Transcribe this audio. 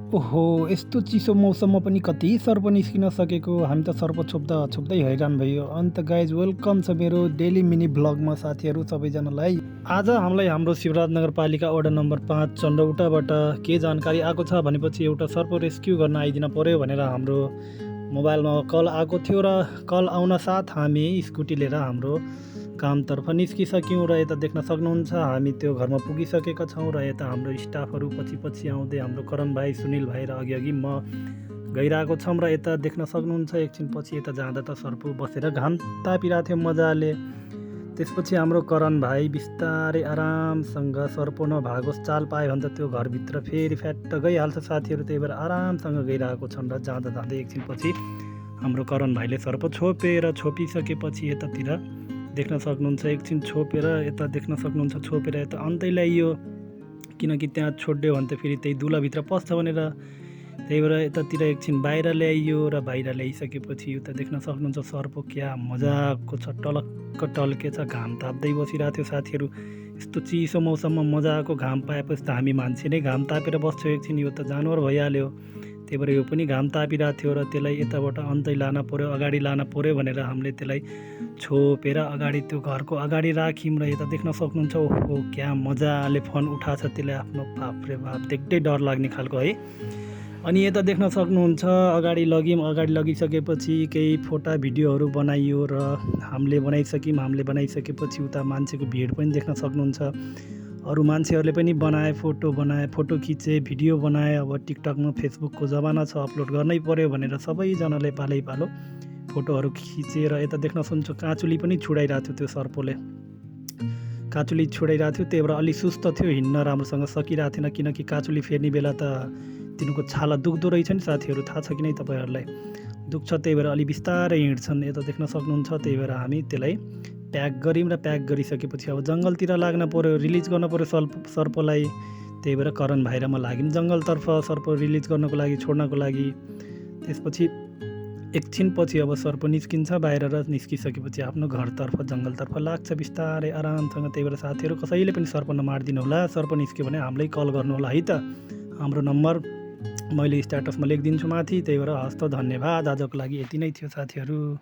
ओहो! यस्तो चिसो मौसममा पनि कति सर्प निस्किन सकेको। हामी त सर्प छोप्दा छोप्दै हैरान भइयो। अन्त गाइज वेलकम छ मेरो डेली मिनी भ्लगमा साथीहरू सबैजनालाई। आज हामीलाई हाम्रो शिवराज नगरपालिका वडा नम्बर 5 चन्डौटाबाट के जानकारी आएको छ भनेपछि एउटा सर्प रेस्क्यु गर्न आइदिन पर्यो भनेर हाम्रो मोबाइलमा कल आएको थियो र कल आउन साथ हामी स्कुटी लिएर हाम्रो कामतर्फ निस्किसक्यौँ र यता देख्न सक्नुहुन्छ हामी त्यो घरमा पुगिसकेका छौँ र यता हाम्रो स्टाफहरू पछि पछि आउँदै हाम्रो करण भाइ, सुनिल भाइ र अघि म गइरहेको छौँ र यता देख्न सक्नुहुन्छ एकछिन पछि यता जाँदा त सर्प बसेर घाम तापिरहेको थियो मजाले। त्यसपछि हाम्रो करण भाइ बिस्तारै आरामसँग सर्प नभागोस् चाल पायो भने त त्यो घरभित्र फेरि फ्याट्ट गइहाल्छ साथीहरू, त्यही भएर आरामसँग गइरहेको छन् र जाँदा जाँदै एकछिन पछि हाम्रो करण भाइले सर्प छोपिसकेपछि यतातिर देख्न सक्नुहुन्छ एकछिन छोपेर यता देख्न सक्नुहुन्छ छोपेर यता अन्तै ल्याइयो, किनकि त्यहाँ छोडिदियो भने त फेरि त्यही दुलाभित्र पस्छ भनेर, त्यही भएर यतातिर एकछिन बाहिर ल्याइयो र बाहिर ल्याइसकेपछि उता देख्न सक्नुहुन्छ सर्प क्या मजाको छ, टलक्क टल्केछ, घाम ताप्दै बसिरहेको थियो साथीहरू। यस्तो चिसो मौसममा मजाको घाम पाएपछि त हामी मान्छे नै घाम तापेर बस्छौँ, एकछिन यो त जानवर भइहाल्यो। त्यही भएर यो पनि घाम तापिरहेको थियो र त्यसलाई यताबाट अन्तै लान पर्यो, अगाडि लान पर्यो भनेर हामीले त्यसलाई छोपेर अगाडि त्यो घरको अगाडि राख्यौँ र यता देख्न सक्नुहुन्छ ओहो क्या मजाले फन उठाएको छ त्यसले आफ्नो, बाफ्रे बाफ देख्दै डर लाग्ने खालको है। अनि यता देख्न सक्नुहुन्छ अगाडि लग्यौँ, अगाडि लगिसकेपछि केही फोटा भिडियोहरू बनाइयो र हामीले बनाइसकेपछि उता मान्छेको भिड पनि देख्न सक्नुहुन्छ। अरू मान्छेहरूले पनि फोटो खिचे, भिडियो बनाए। अब टिकटकमा फेसबुकको जमाना छ, अपलोड गर्नै पर्यो भनेर सबैजनाले पालो फोटोहरू खिचेर यता देख्न सक्नुहुन्छ काँचुली पनि छुडाइरहेको थियो त्यो सर्पले, त्यही भएर अलि सुस्त थियो, हिँड्न राम्रोसँग सकिरहेको थिएन, किनकि काँचुली फेर्ने बेला त तिनीहरूको छाला दुख्दो रहेछ नि साथीहरू, थाहा छ कि नै तपाईँहरूलाई, दुख्छ, त्यही भएर अलि बिस्तारै हिँड्छन् यता देख्न सक्नुहुन्छ। त्यही भएर हामी त्यसलाई प्याक गऱ्यौँ र प्याक गरिसकेपछि अब जङ्गलतिर लाग्न पर्यो, रिलिज गर्न पर्यो सर्पलाई, त्यही भएर करण भाइ र म लाग्यौँ जङ्गलतर्फ सर्प रिलिज गर्नको लागि, छोड्नको लागि। त्यसपछि एकछिन पछि अब सर्प निस्किन्छ बाहिर र निस्किसकेपछि आफ्नो घरतर्फ जङ्गलतर्फ लाग्छ बिस्तारै आरामसँग। त्यही भएर साथीहरू कसैले पनि सर्प नमारिदिनु होला, सर्प निस्क्यो भने हामीलाई कल गर्नु होला है त। हाम्रो नम्बर मैले स्ट्याटसमा लेखिदिन्छु माथि, त्यही भएर हस्त धन्यवाद। आजको लागि यति नै थियो साथीहरू।